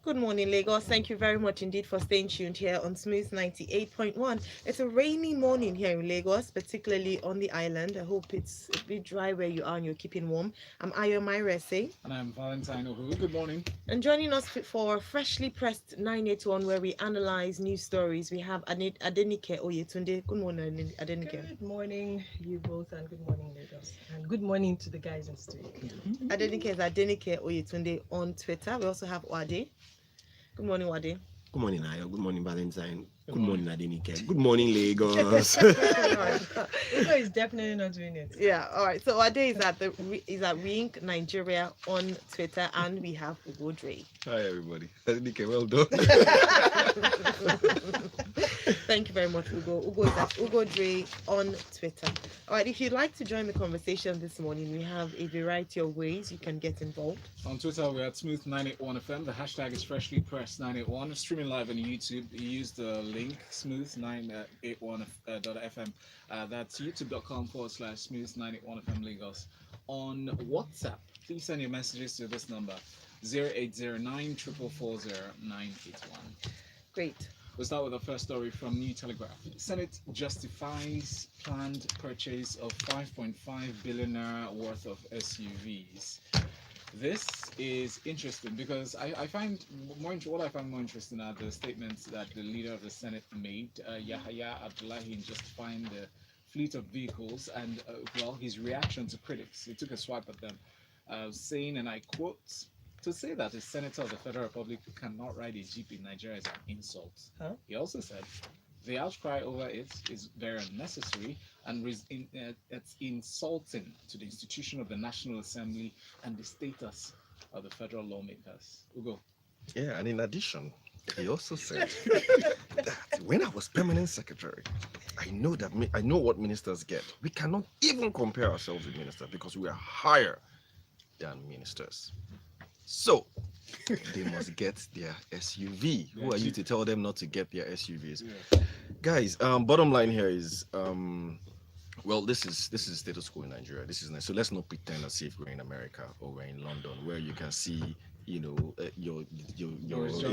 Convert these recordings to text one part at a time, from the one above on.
Good morning, Lagos. Thank you very much indeed for staying tuned here on Smooth 98.1. It's a rainy morning here in Lagos, particularly on the island. I hope it's a bit dry where you are and you're keeping warm. I'm Ayo Mairo Ese. And I'm Valentine Ohu. Good morning. And joining us for freshly pressed 981, where we analyze news stories, we have Adenike Oyetunde. Good morning, Adenike. Good morning, you both, and good morning, Lagos. And good morning to the guys in studio. Adenike is Adenike Oyetunde on Twitter. We also have Wade. Good morning, Wade. Good morning, Ayo. Good morning, Valentine. Good morning, Adenike. Good morning, Lagos. Ugo is definitely not doing it. Yeah, all right. So Wade is at Wink Nigeria on Twitter, and we have Ugo Dre. Hi, everybody. Adenike, well done. Thank you very much, Ugo. Ugo is at Ugo Dre on Twitter. All right, if you'd like to join the conversation this morning, we have a variety of ways you can get involved. On Twitter, we're at Smooth981FM. The hashtag is freshly pressed 981. Streaming live on YouTube. You use the link smooth981.fm. That's youtube.com/smooth981FM Lagos. On WhatsApp, please send your messages to this number 0809 444 981. Great. We'll start with the first story from New Telegraph. Senate justifies planned purchase of 5.5 billion naira worth of SUVs. This is interesting because I find more interesting are the statements that the leader of the Senate made, Yahya Abdullahi, in justifying the fleet of vehicles and his reaction to critics. He took a swipe at them, saying, and I quote, "To say that a senator of the Federal Republic cannot ride a jeep in Nigeria is an insult." Huh? He also said, "The outcry over it is very unnecessary and it's insulting to the institution of the National Assembly and the status of the federal lawmakers." Ugo. Yeah, and in addition, he also said that when I was permanent secretary, I know what ministers get. We cannot even compare ourselves with ministers because we are higher than ministers. So, they must get their SUV. Who are you to tell them not to get their SUVs? Yeah. Guys, bottom line here is, this is status quo in Nigeria. This is nice. So let's not pretend as if we're in America or we're in London, where you can see, your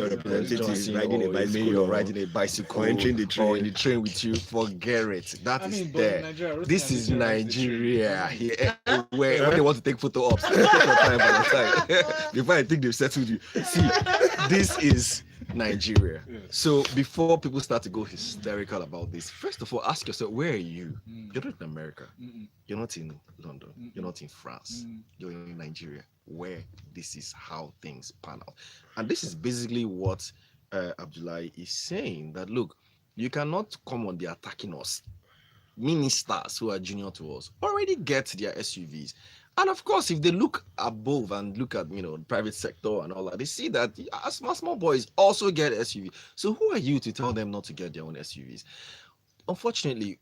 representatives riding a bicycle or riding a bicycle or entering the train, or in the train with you. Forget it. That is there. This is Nigeria. Here, where they want to take photo ops. Take your time by the time. Before I think they've settled you. See, this is Nigeria. Yeah. So before people start to go hysterical about this, first of all, ask yourself, where are you? You're not in America. You're not in London. You're not in France. You're in Nigeria, where this is how things pan out. And this is basically what Abdullahi is saying, that look, you cannot come on the attacking us. Ministers who are junior to us already get their SUVs. And of course, if they look above and look at, the private sector and all that, they see that small boys also get SUV. So who are you to tell them not to get their own SUVs? Unfortunately,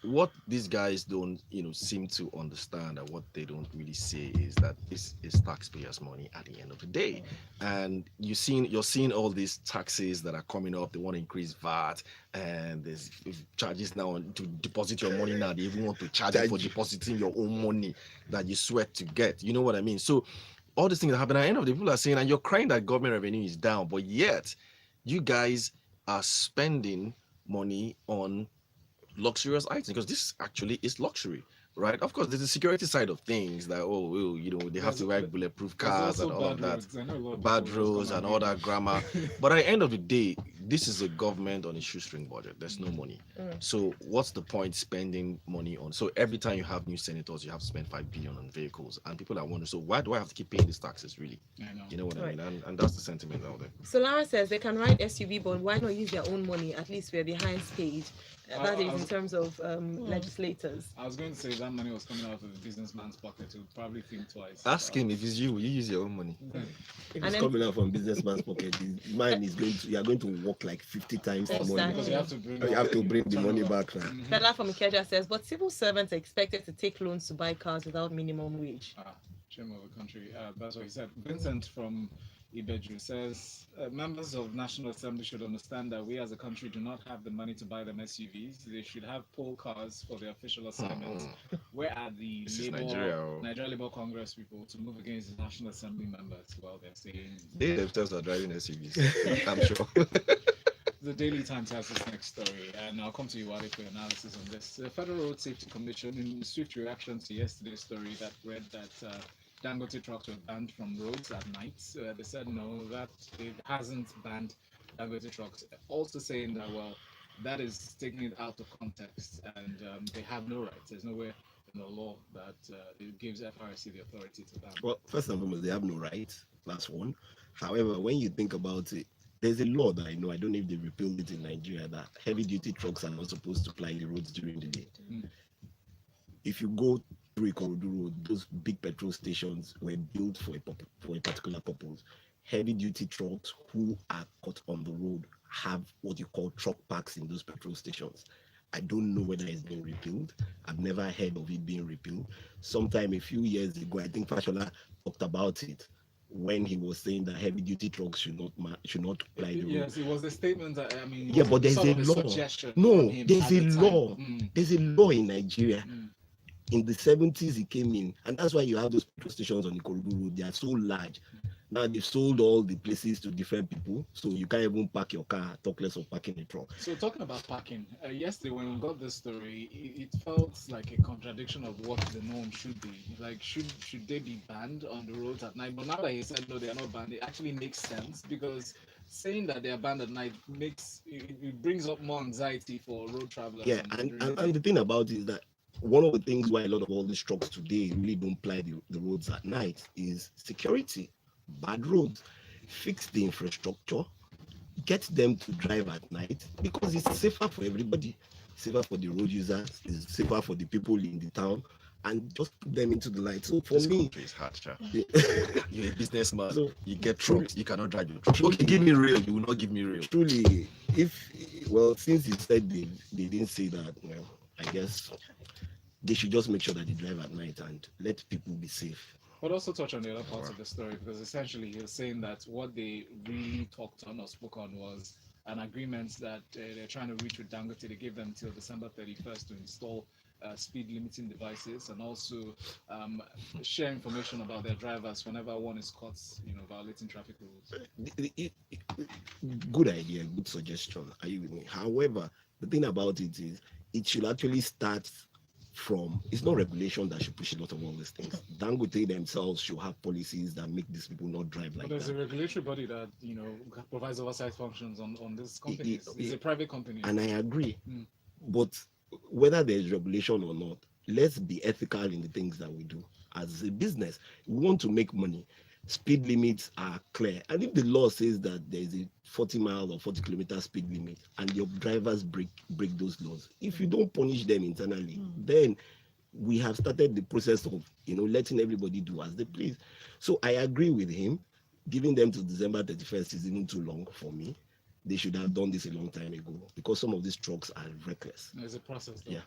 what these guys don't, seem to understand, and what they don't really say, is that this is taxpayers' money at the end of the day. And you're seeing all these taxes that are coming up. They want to increase VAT, and there's charges now to deposit your money now. They even want to charge you for depositing your own money that you sweat to get. You know what I mean? So all these things that happen at the end of the day, people are saying, and you're crying that government revenue is down, but yet you guys are spending money on luxurious items, because this actually is luxury, right? Of course, there's the security side of things that they have to ride bulletproof cars and all of that, bad roads and all that grammar. But at the end of the day, this is a government on a shoestring budget. There's no money. So what's the point spending money on? So every time you have new senators, you have to spend 5 billion on vehicles, and people are wondering, so why do I have to keep paying these taxes, really? I know. You know what I mean? And that's the sentiment out there. So Lara says they can ride SUV, but why not use their own money? At least we're the highest paid. That is in terms of legislators. I was going to say that money was coming out of the businessman's pocket. He would probably think twice. Ask him if it's you. Will you use your own money? If it's coming out from businessman's pocket, mine is you are going to work like 50 times the money. Because you have to bring the money back now. Bella from Ikeja says, but civil servants are expected to take loans to buy cars without minimum wage. Shame of the country. That's what he said. Vincent from Ibeju says members of National Assembly should understand that we as a country do not have the money to buy them SUVs. They should have poll cars for their official assignments. Where are the This is Nigeria. Nigeria Labour Congress people to move against the National Assembly members? Well, they're saying They themselves are driving SUVs. I'm sure. The Daily Times has this next story, and I'll come to you, Wadi, for your analysis on this. The Federal Road Safety Commission, in swift reaction to yesterday's story that read that Dangote trucks were banned from roads at night, they said no, that it hasn't banned Dangote trucks. Also saying that, well, that is taking it out of context, and they have no rights. There's nowhere in the law that it gives FRSC the authority to ban. Well, first and foremost, they have no rights. That's one. However, when you think about it, there's a law that I know, I don't know if they repealed it in Nigeria, that heavy duty trucks are not supposed to ply the roads during the day. If you go through Ikorodu Road, those big petrol stations were built for a particular purpose. Heavy duty trucks who are caught on the road have what you call truck parks in those petrol stations. I don't know whether it's been repealed. I've never heard of it being repealed. Sometime a few years ago, I think Fashola talked about it, when he was saying that heavy duty trucks should not ply the road. Yes, it was the statement that, I mean, yeah, but there's a law. No, there's a law. There's a law in Nigeria. In the 70s, it came in, and that's why you have those petrol stations on the Ikorodu Road. They are so large. Now they've sold all the places to different people, so you can't even park your car, talk less of parking a truck. So talking about parking, yesterday when we got this story, it felt like a contradiction of what the norm should be. Like, should they be banned on the roads at night? But now that he said no, they are not banned, it actually makes sense, because saying that they are banned at night it brings up more anxiety for road travelers. Yeah, and the thing about it is that one of the things why a lot of all these trucks today really don't ply the roads at night is security. Bad roads. Fix the infrastructure, get them to drive at night, because it's safer for everybody. Safer for the road users, it's safer for the people in the town, and just put them into the light. So for me, it's hard, you're a businessman, so you get trucks, you cannot drive your truck. Okay, give me real, you will not give me real. Truly, since you said they didn't say that, well, I guess they should just make sure that they drive at night and let people be safe. But also touch on the other parts of the story, because essentially he was saying that what they really talked on or spoke on was an agreement that they're trying to reach with Dangote. They gave them until December 31st to install speed limiting devices, and also share information about their drivers whenever one is caught, violating traffic rules. Good idea, good suggestion. Are you with me? However, the thing about it is, it should actually start from, it's not regulation that should push a lot of all these things. Dangote themselves should have policies that make these people not drive like that. But there's a regulatory body that provides oversight functions on this company. It's a private company. And I agree. But whether there's regulation or not, let's be ethical in the things that we do. As a business, we want to make money. Speed limits are clear. And if the law says that there's a 40-mile or 40-kilometer speed limit and your drivers break those laws, if you don't punish them internally, then we have started the process of letting everybody do as they please. So I agree with him. Giving them to December 31st is even too long for me. They should have done this a long time ago, because some of these trucks are reckless. There's a process, though. Yeah.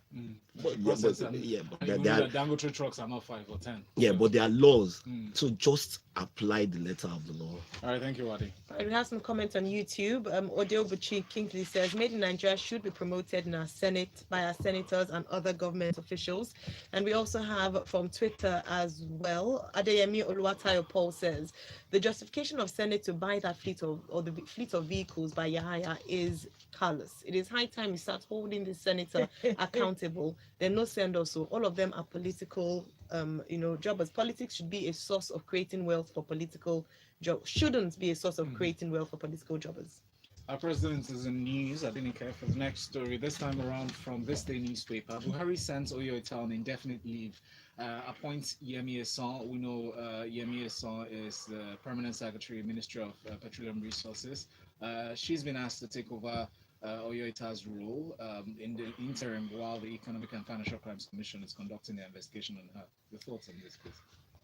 But Dangote trucks are not 5 or 10. Yeah, but there are laws. So just apply the letter of the law. All right, thank you, Wadi. We have some comments on YouTube. Odeobuchi Kingsley says, Made in Nigeria should be promoted in our Senate by our senators and other government officials. And we also have from Twitter as well, Adeyemi Oluwatayo Paul says, the justification of Senate to buy that fleet of vehicles by Yahaya is callous. It is high time you start holding the senator accountable. They're no send also. All of them are political jobbers. Politics should be a source of creating wealth for political jobs. Shouldn't be a source of creating wealth for political jobbers. Our president is in news. Adenike for the next story. This time around from Thisday newspaper. Buhari sends Oyo-Ita on indefinite leave. Appoints Yemi-Esan. We know Yemi-Esan is the permanent secretary, Ministry of Petroleum Resources. She's been asked to take over Oyo-Ita's role in the interim while the Economic and Financial Crimes Commission is conducting the investigation on her. Your thoughts on this, please?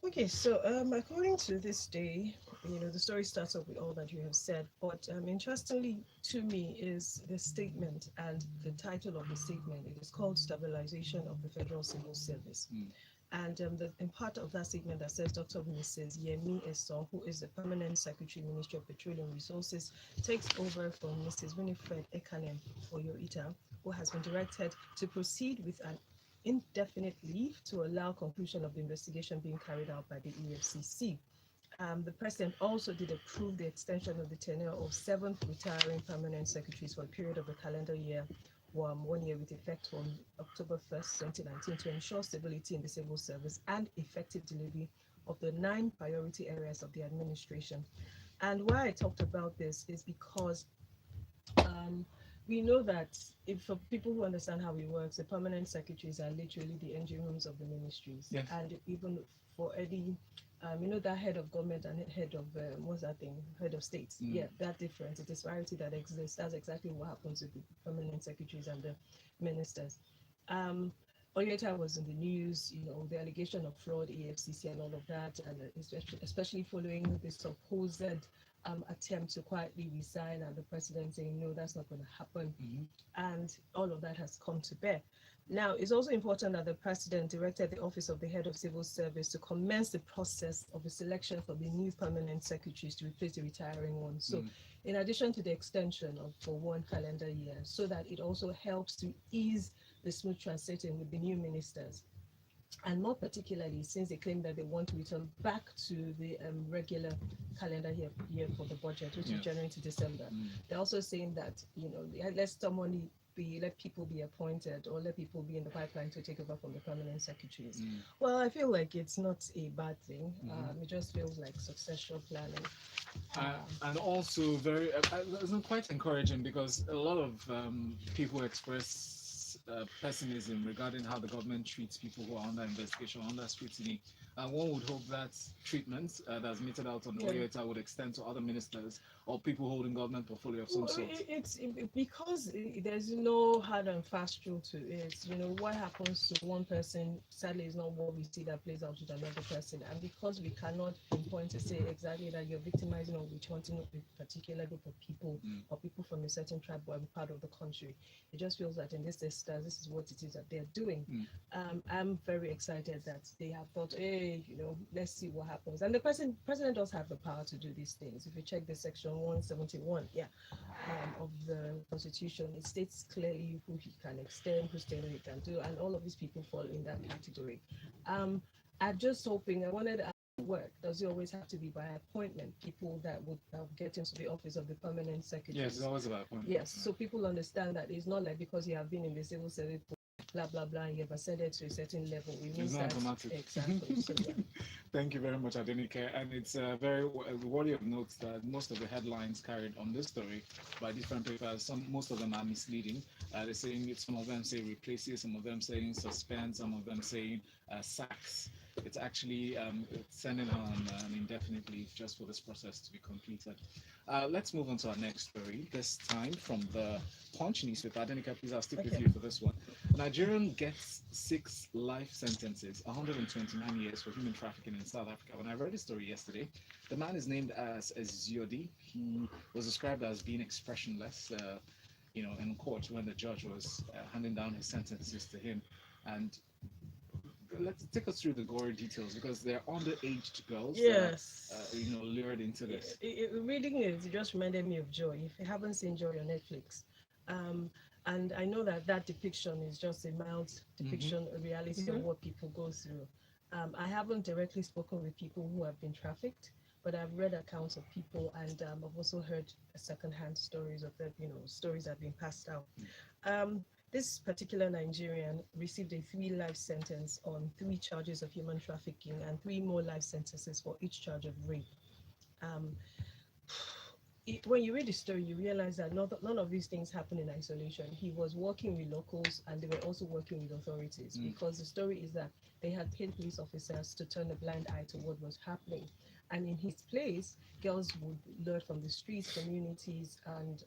Okay, so according to Thisday, the story starts off with all that you have said, but interestingly to me is the statement and the title of the statement. It is called Stabilization of the Federal Civil Service. And in part of that statement that says Dr. Mrs. Yemi-Esan, who is the permanent secretary, Ministry of Petroleum Resources, takes over from Mrs. Winifred Ekanem Oyo-Ita, who has been directed to proceed with an indefinite leave to allow conclusion of the investigation being carried out by the EFCC. The president also did approve the extension of the tenure of 7 retiring permanent secretaries for a period of a calendar year, 1 year with effect from October 1st, 2019, to ensure stability in the civil service and effective delivery of the 9 priority areas of the administration. And why I talked about this is because we know that if for people who understand how it works, the permanent secretaries are literally the engine rooms of the ministries. Yes. And even for any, that head of government and head of, what's that thing, head of states. Yeah, that difference, the disparity that exists, that's exactly what happens with the permanent secretaries and the ministers. Oyo-Ita was in the news, the allegation of fraud, EFCC and all of that, and especially following the supposed attempt to quietly resign and the president saying, no, that's not going to happen. And all of that has come to bear. Now, it's also important that the president directed the Office of the Head of Civil Service to commence the process of the selection for the new permanent secretaries to replace the retiring ones. So in addition to the extension for 1 calendar year, so that it also helps to ease the smooth transiting with the new ministers. And more particularly, since they claim that they want to return back to the regular calendar year for the budget, which is January to December. They're also saying that, let people be appointed or let people be in the pipeline to take over from the permanent secretaries. Well, I feel like it's not a bad thing. It just feels like succession planning. And also very, it's not quite encouraging because a lot of people express pessimism regarding how the government treats people who are under investigation, under scrutiny. And one would hope that treatment that's meted out on Oyo-Ita would extend to other ministers or people holding government portfolio of some sort. It's because there's no hard and fast rule to it. What happens to one person, sadly, is not what we see that plays out with another person. And because we cannot pinpoint to say exactly that you're victimizing or witch hunting a particular group of people or people from a certain tribe or part of the country, it just feels that in this instance, this is what it is that they're doing. I'm very excited that they have thought, hey, let's see what happens. And the president does have the power to do these things. If you check the section 171, of the Constitution, it states clearly who he can extend, whose tenure he can do, and all of these people fall in that category. I'm just hoping, I wanted to work, does it always have to be by appointment? People that would get into the office of the permanent secretary. Yes, it's always about appointment. Yes, so people understand that it's not like because you have been in the civil service, blah blah blah, and you have ascended to a certain level. It means not that automatic. Exactly. So, Thank you very much, Adenike. And it's very worthy of note that most of the headlines carried on this story by different papers, most of them are misleading. They're saying some of them say replaces, some of them saying suspend, some of them saying sacks. It's actually sending on an indefinite leave just for this process to be completed. Let's move on to our next story, this time from the Punch newspaper. Adenike, please, I'll stick with you for this one. Nigerian gets 6 life sentences, 129 years for human trafficking in South Africa. When I read the story yesterday, the man is named as Ziodi. He was described as being expressionless, in court when the judge was handing down his sentences to him. And let's take us through the gory details because they're underage girls yes. that are, lured into this. Reading it just reminded me of Joy. If you haven't seen Joy on Netflix, and I know that depiction is just a mild depiction, a reality of what people go through. I haven't directly spoken with people who have been trafficked, but I've read accounts of people, and I've also heard secondhand stories of them, stories that have been passed out. This particular Nigerian received a 3 life sentence on 3 charges of human trafficking and 3 more life sentences for each charge of rape. When you read the story, you realize that none of these things happen in isolation. He was working with locals and they were also working with authorities because the story is that they had paid police officers to turn a blind eye to what was happening. And in his place, girls would learn from the streets, communities, and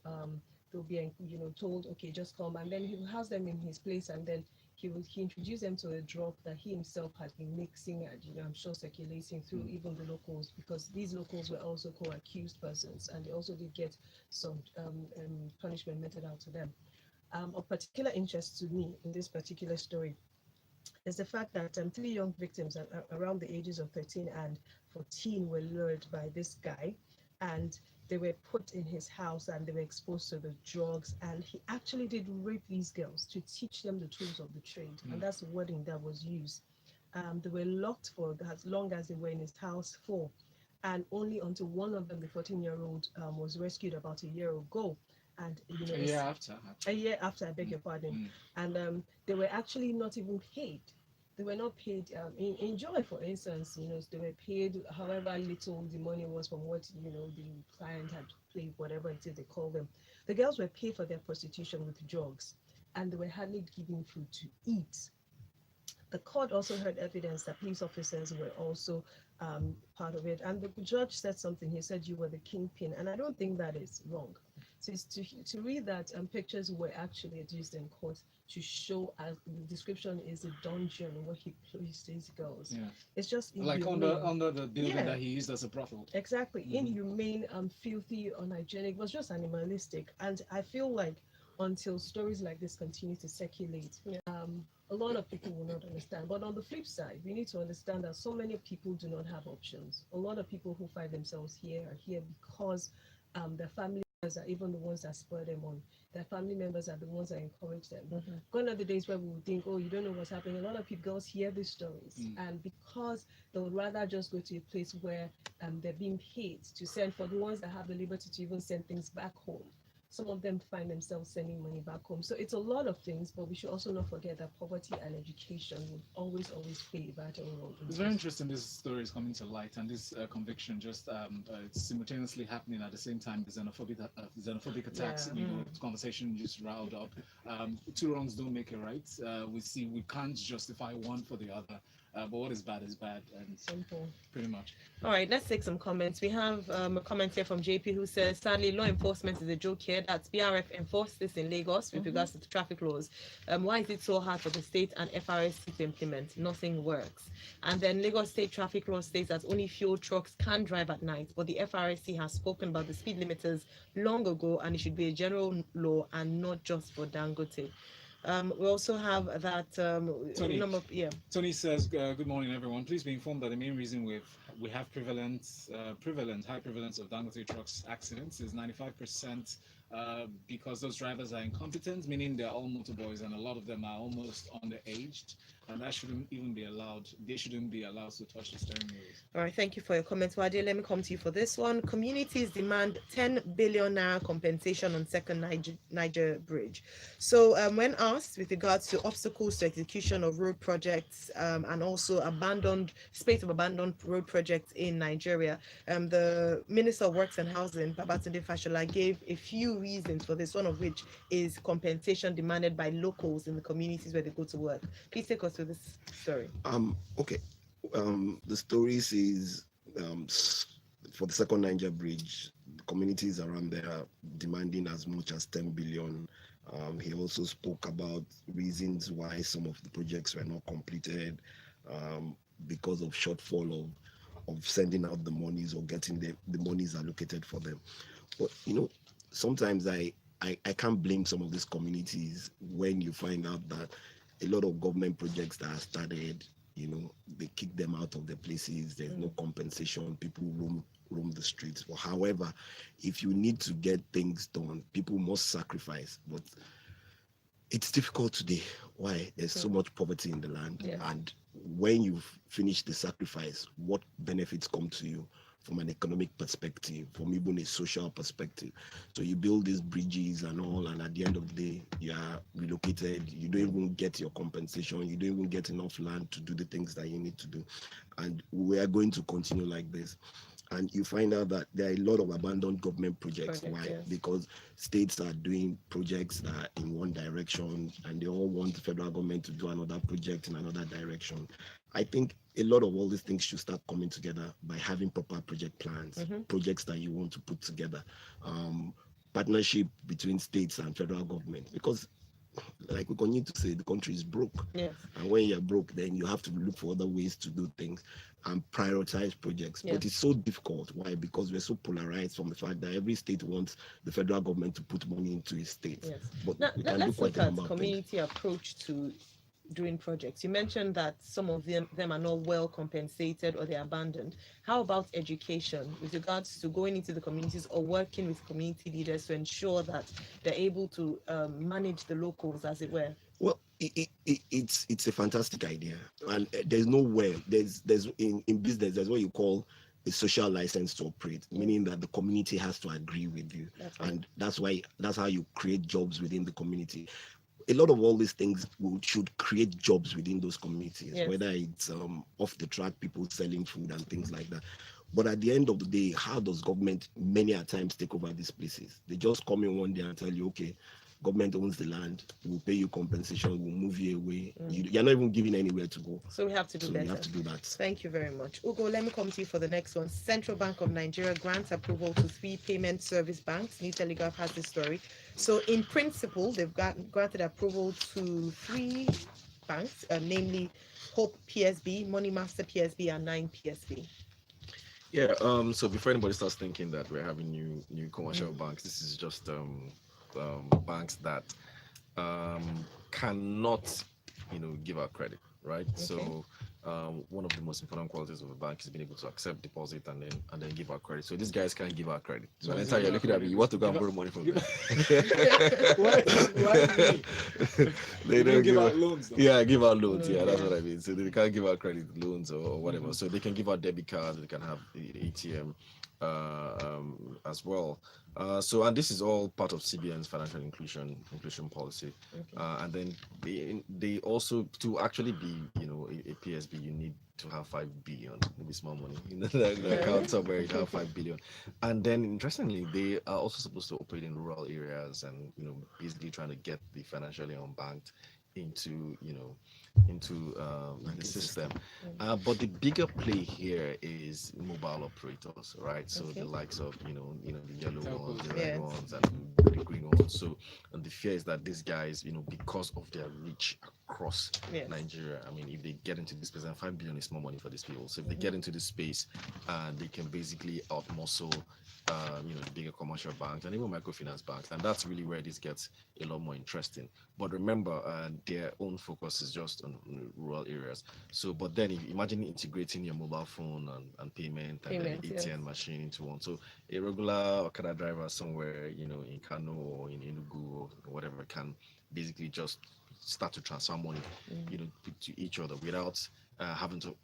they'll be told, okay, just come. And then he will house them in his place, and then he introduced them to a drug that he himself had been mixing and I'm sure circulating through even the locals, because these locals were also co-accused persons and they also did get some punishment meted out to them. Of particular interest to me in this particular story is the fact that 3 young victims around the ages of 13 and 14 were lured by this guy, and they were put in his house and they were exposed to the drugs, and he actually did rape these girls to teach them the tools of the trade, and that's the wording that was used. They were locked for as long as they were in his house for, and only until one of them, the 14-year-old, was rescued about a year ago. And A year after. a year after, I beg your pardon, and they were actually not even paid. They were not paid. In Joy, for instance, they were paid however little the money was from what the client had played, whatever it is they call them. The girls were paid for their prostitution with drugs, and they were hardly given food to eat. The court also heard evidence that police officers were also part of it. And the judge said something. He said, "You were the kingpin." And I don't think that is wrong. So it's to read that pictures were actually used in court to show, as the description is, a dungeon where he placed these girls. Yeah. It's just Like inhumane. under the building Yeah. that he used as a brothel. Exactly. Inhumane, filthy, unhygienic. It was just animalistic. And I feel like until stories like this continue to circulate, a lot of people will not understand. But on the flip side, we need to understand that so many people do not have options. A lot of people who find themselves here are here because their family members are even the ones that spur them on. Their family members are the ones that encourage them. Gone are the days where we would think, oh, you don't know what's happening. A lot of people girls hear these stories, and because they would rather just go to a place where they're being paid to send, for the ones that have the liberty to even send things back home. Some of them find themselves sending money back home. So it's a lot of things, but we should also not forget that poverty and education will always play a vital role. It's very interesting this story is coming to light, and this conviction just it's simultaneously happening at the same time. Xenophobic attacks, conversation just riled up. Two wrongs don't make it right. We can't justify one for the other. But what is bad, and simple. Pretty much. All right, let's take some comments. We have a comment here from JP who says, "Sadly, law enforcement is a joke here. That's BRF enforced this in Lagos with regards to the traffic laws. Why is it so hard for the state and FRSC to implement? Nothing works." And then Lagos State traffic law states that only fuel trucks can drive at night, but the FRSC has spoken about the speed limiters long ago, and it should be a general law and not just for Dangote. We also have that Tony. Tony says, "Good morning, everyone. Please be informed that the main reason we have high prevalence of Dangote trucks accidents is 95% because those drivers are incompetent, meaning they're all motorboys, and a lot of them are almost underaged, and that shouldn't even be allowed. They shouldn't be allowed to touch the steering wheels." All right, thank you for your comments, Wade. Let me come to you for this one. Communities demand 10 billion naira compensation on second Niger Bridge. So when asked with regards to obstacles to execution of road projects and also spate of abandoned road projects in Nigeria, the Minister of Works and Housing, Babatunde Fashola, gave a few reasons for this, one of which is compensation demanded by locals in the communities where they go to work. Please take us through this story. Okay. The story says for the second Niger Bridge, the communities around there are demanding as much as 10 billion. He also spoke about reasons why some of the projects were not completed because of shortfall of sending out the monies or getting the monies allocated for them. But sometimes I can't blame some of these communities when you find out that a lot of government projects that are started, they kick them out of their places. There's no compensation. People roam the streets. But however, if you need to get things done, people must sacrifice. But it's difficult today. Why? There's so much poverty in the land. Yeah. And when you've finished the sacrifice, what benefits come to you from an economic perspective, from even a social perspective? So you build these bridges and all, and at the end of the day, you are relocated. You don't even get your compensation. You don't even get enough land to do the things that you need to do. And we are going to continue like this. And you find out that there are a lot of abandoned government projects. Why? Yes. Because states are doing projects that are in one direction, and they all want the federal government to do another project in another direction. I think a lot of all these things should start coming together by having proper project plans, projects that you want to put together, partnership between states and federal government, because like we continue to say, the country is broke. Yes. And when you're broke, then you have to look for other ways to do things and prioritize projects. Yeah. But it's so difficult. Why? Because we're so polarized from the fact that every state wants the federal government to put money into its state. Yes. But Now, we can do let's quite look a at number of things. community approach to doing projects? You mentioned that some of them are not well compensated or they're abandoned. How about education with regards to going into the communities or working with community leaders to ensure that they're able to manage the locals, as it were? Well, it's a fantastic idea, and there's nowhere there's in business there's what you call a social license to operate, meaning that the community has to agree with you, and that's how you create jobs within the community. A lot of all these things should create jobs within those communities, whether it's off the track people selling food and things like that. But at the end of the day, how does government many a times take over these places? They just come in one day and tell you, okay, government owns the land, we'll pay you compensation, we'll move you away. You're not even given anywhere to go. So we have to do better. You have to do that. Thank you very much. Ugo, let me come to you for the next one. Central Bank of Nigeria grants approval to 3 payment service banks. New Telegraph has this story. So in principle, they've granted approval to 3 banks, namely Hope PSB, Money Master PSB, and 9 PSB. Yeah. So before anybody starts thinking that we're having new commercial banks, this is just banks that cannot, give out credit, right? Okay. So one of the most important qualities of a bank is being able to accept deposit and then give out credit. So these guys can't give out credit. So anytime you're looking at me, you want to go and borrow money from them. Why they don't give out loans though. Yeah, give out loans. Yeah, that's what I mean. So they can't give out credit loans or whatever. So they can give out debit cards, they can have the ATM as well. And this is all part of CBN's financial inclusion policy. Okay. And then they also, to actually be, a PSB, you need to have 5 billion, maybe small money. The account somewhere you have 5 billion. And then interestingly, they are also supposed to operate in rural areas and, basically trying to get the financially unbanked into the system. But the bigger play here is mobile operators, right? So the likes of the yellow ones, the red ones, and the green ones. So and the fear is that these guys, because of their reach across Nigeria, I mean, if they get into this space, and 5 billion is more money for these people. So if they get into this space, they can basically outmuscle the bigger commercial banks and even microfinance banks, and that's really where this gets a lot more interesting. But remember, their own focus is just on rural areas. So, but then if imagine integrating your mobile phone and payment and then ATM machine into one. So a regular Okada driver somewhere, in Kano or in Enugu or whatever can basically just start to transfer money, to each other without having to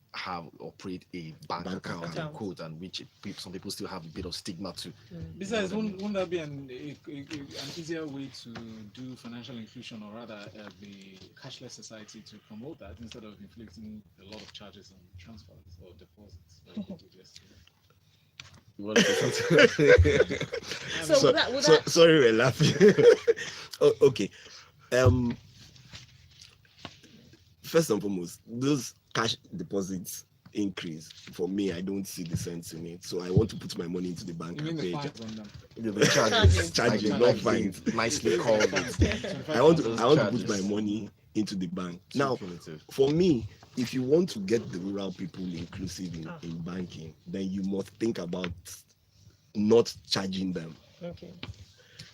operate a bank account, quote, and which some people still have a bit of stigma to. Besides, wouldn't that be an easier way to do financial inclusion, or rather the cashless society, to promote that instead of inflicting a lot of charges on transfers or deposits? Sorry, we're laughing. Okay. First and foremost, those cash deposits increase. For me, I don't see the sense in it. So I want to put my money into the bank and pay charges, not fines. Nicely called. I want to put my money into the bank. Now, for me, if you want to get the rural people inclusive in banking, then you must think about not charging them. Okay.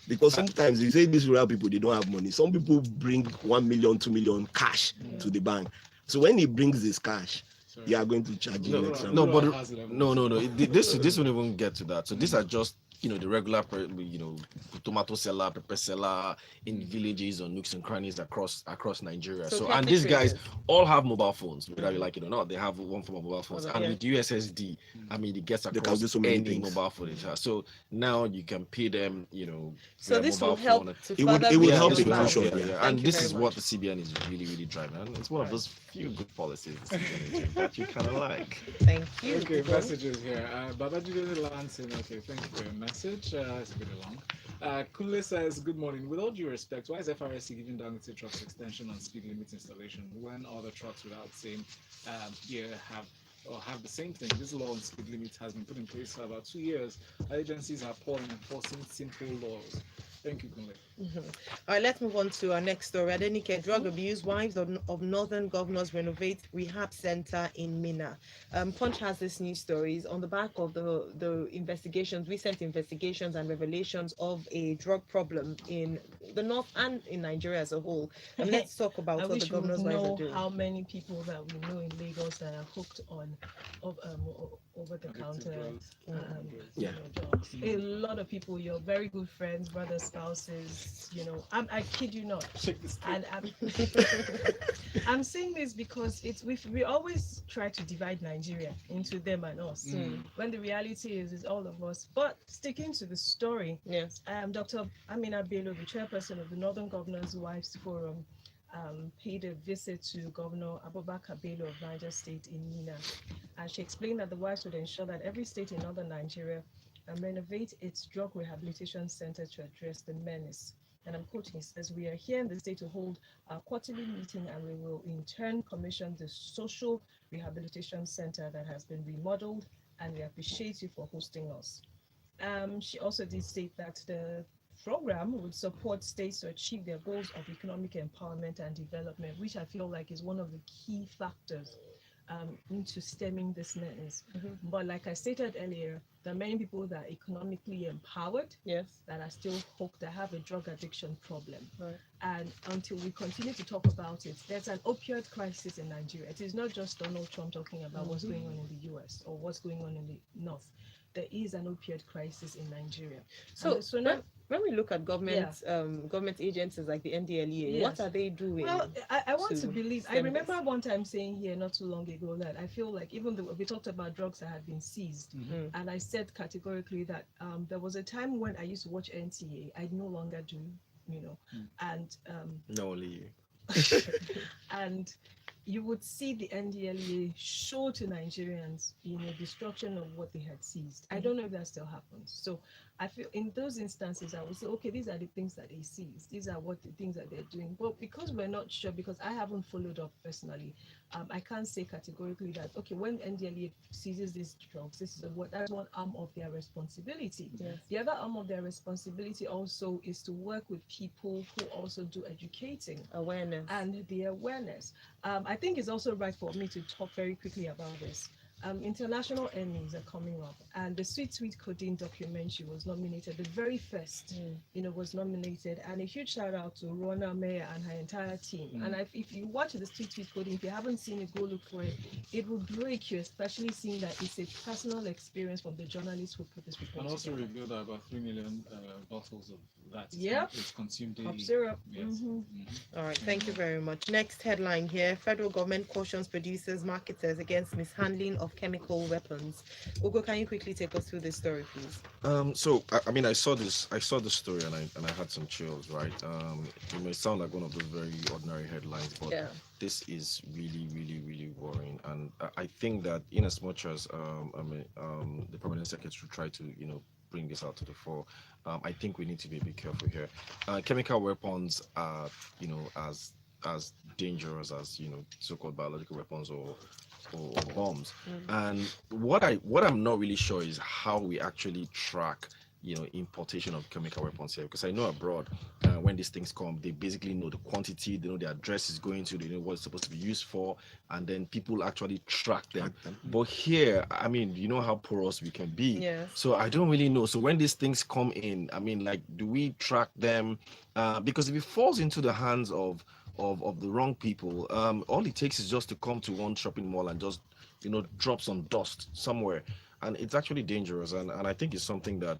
Because sometimes you say these rural people, they don't have money. Some people bring 1 million, 2 million cash to the bank. So when he brings this cash, you are going to charge him extra. No. This won't even get to that. So these are just the regular tomato seller, pepper seller in villages or nooks and crannies across Nigeria. So and these guys all have mobile phones, whether you like it or not. They have one form of mobile phones, and with USSD, I mean, it gets across any mobile phone it has. So now you can pay them, So this will help. It would help inclusion. And this is what the CBN is really, really driving. And it's one of those few good policies that you kind of like. Thank you. Okay, messages here. Babajide Lansing. Okay, thank you for your message. It's pretty long. Kule says, good morning. With all due respect, why is FRSC giving Dangote trucks extension on speed limit installation when other trucks without same year have the same thing? This law on speed limit has been put in place for about 2 years. Agencies are poor in enforcing simple laws. Thank you, Kunle. All right, let's move on to our next story. Adenike, drug abuse, wives of Northern Governors renovate rehab center in Minna. Punch has this news stories on the back of the investigations, recent investigations and revelations of a drug problem in the North and in Nigeria as a whole. Let's talk about I what the wish we would governor's wives are know doing. how many people that we know in Lagos that are hooked on over the counter Yeah. drugs. A lot of people, your very good friends, brothers, spouses, I kid you not. Check this. And I'm saying this because we always try to divide Nigeria into them and us. When the reality is all of us. But sticking to the story, Yes. Dr. Amina Bello, the chairperson of the Northern Governors Wives Forum, paid a visit to Governor Abubakar Bello of Niger State in Minna. And she explained that the wives would ensure that every state in northern Nigeria renovate its drug rehabilitation center to address the menace. And I'm quoting, it says, "We are here in the state to hold our quarterly meeting, and we will in turn commission the social rehabilitation center that has been remodeled, and we appreciate you for hosting us." She also did state that the program would support states to achieve their goals of economic empowerment and development, which I feel like is one of the key factors into stemming this menace. But like I stated earlier, there are many people that are economically empowered, Yes. that are still hooked, that have a drug addiction problem. Right. And until we continue to talk about it, there's an opioid crisis in Nigeria. It is not just Donald Trump talking about what's going on in the US or what's going on in the North. There is an opioid crisis in Nigeria. So, now, when we look at government government agencies like the NDLEA, what Yes. are they doing? well, I want to believe. I stem remember this? one time saying here not too long ago that I feel like even though we talked about drugs that had been seized, and I said categorically that there was a time when I used to watch NTA. I no longer do, and No, only you. and you would see the NDLEA show to Nigerians, destruction of what they had seized. I don't know if that still happens. So I feel in those instances, I would say, okay, these are the things that they seized. These are the things that they're doing. But because we're not sure, because I haven't followed up personally, I can't say categorically that, okay, when NDLEA seizes these drugs, that's one arm of their responsibility. Yes. The other arm of their responsibility also is to work with people who also do educating Awareness. and the awareness. I think it's also right for me to talk very quickly about this. International Emmys are coming up, and the Sweet Sweet Codeine documentary was nominated. The very first, was nominated, and a huge shout out to Rona Meyer and her entire team. And if you watch the Sweet Sweet Codeine, if you haven't seen it, go look for it. It will break you, especially seeing that it's a personal experience from the journalists who put this report And also together. revealed that about 3 million bottles of that Yep. is consumed daily. Cough syrup. Yes. All right, thank you very much. Next headline here: Federal government cautions producers, marketers against mishandling of chemical weapons. Ugo, can you quickly take us through this story, please? So I saw this story and I had some chills, right? It may sound like one of those very ordinary headlines, but this is really, really, really worrying. And I think that in as much as the permanent secretary tried to, bring this out to the fore, I think we need to be a bit careful here. Chemical weapons are, as dangerous as so-called biological weapons or bombs. And what I'm not really sure is how we actually track importation of chemical weapons here, because I know abroad when these things come, they basically know the quantity, they know the address is going to, they know what it's supposed to be used for, and then people actually track them. But here, you know how porous we can be. Yes. So I don't really know. So when these things come in, do we track them? Because if it falls into the hands of the wrong people, all it takes is just to come to one shopping mall and just drop some dust somewhere, and it's actually dangerous. And I think it's something that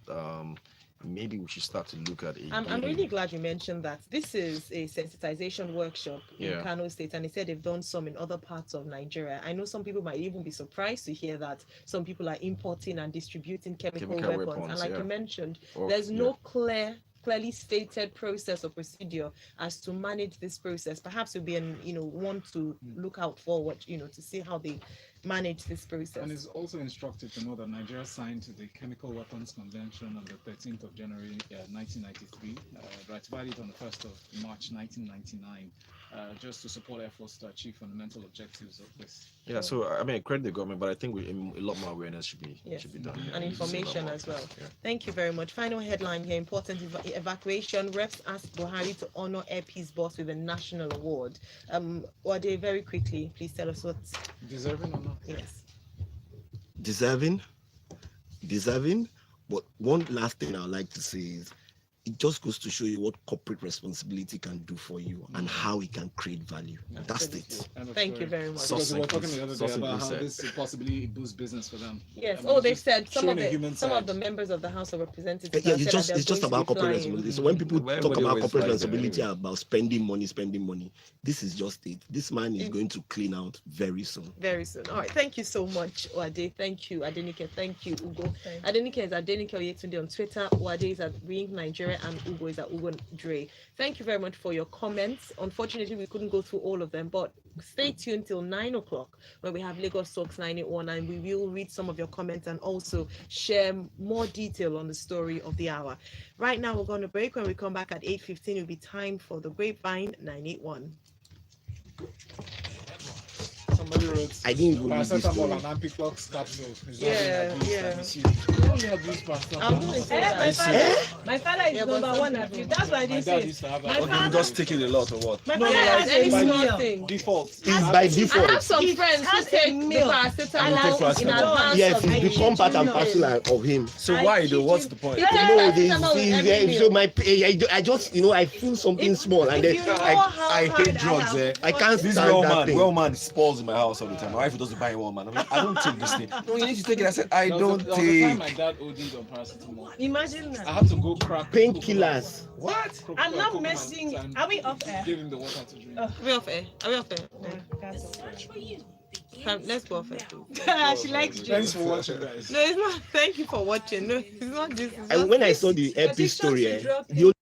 maybe we should start to look at. I'm really glad you mentioned that. This is a sensitization workshop in Kano State, and they said they've done some in other parts of Nigeria. I know some people might even be surprised to hear that some people are importing and distributing chemical weapons. And like you mentioned, there's no clearly stated process or procedure as to manage this process. Perhaps you'll be one to look out for what to see how they manage this process. And is also instructed to know that Nigeria signed the Chemical Weapons Convention on the 13th of January 1993, ratified it on the 1st of March 1999, just to support efforts to achieve fundamental objectives of this. Yeah, so I mean, credit the government, but I think a lot more awareness should be done. And information as well. Yeah. Thank you very much. Final headline here: important evacuation. Reps ask Buhari to honor Air Peace boss with a national award. Wade, very quickly, please tell us what's Deserving or not? yes. Deserving. But one last thing I'd like to say is, it just goes to show you what corporate responsibility can do for you and how it can create value. That's it. Thank you very much. Because we were talking the other day Something about how said. this possibly boosts business for them. Yes. I mean, They've just said some showing the human of side. the members of the House of Representatives. Yeah, have said that it's just they're going about to be corporate flying. responsibility. So when people Well, talk everybody about always corporate flies there responsibility, anyway. about spending money, this is just it. This man is going to clean out very soon. Very soon. All right. Thank you so much, Wade. Thank you, Adenike. Thank you, Ugo. Thank Adenike is Adenike Oyetunde on Twitter. Wade is at Ring Nigeria, and Ugo is at Ugo Dre. Thank you very much for your comments. Unfortunately, we couldn't go through all of them, but stay tuned till 9 o'clock when we have Lagos Talks 981, and we will read some of your comments and also share more detail on the story of the hour. Right now, we're going to break. When we come back at 8:15, it'll be time for the Grapevine 981. Somebody wrote I didn't even read this paracetamol story. and ampiclox capsules. Yeah. You only abuse paracetamol. I'm going to say My that. father, my father is Yeah, but number one at you. That's why I My didn't dad say used it. to have My that. Okay, we father- just taking a lot or what? My No, father no, has any a small meal. thing. Default. It's by I have default. some It friends who has a take the milk. paracetamol And I in take advance Yes, of it's the become part and No. parcel of him. So I why kid though? What's you. the point? Yeah. No, Paracetamol with every this, meal. so I just I feel something If- small and if then you know I how hard hate drugs. have I can't This stand that thing. well man spoils in my house all the time. My wife doesn't buy well man. I don't take this thing. No, you need to take it. I said I There don't was a time take. my dad OD'd on paracetamol. Imagine I that. had to go crack Painkillers. What? I'm not messing. Are we off air? Give him the water to drink. Oh. Are we off air? Are we off air? Let's go off air. She likes Thanks drinks. for watching, guys. No, it's not. Thank you for watching. No, it's not this. It's And not when I this. saw the epic Addiction story, to drug the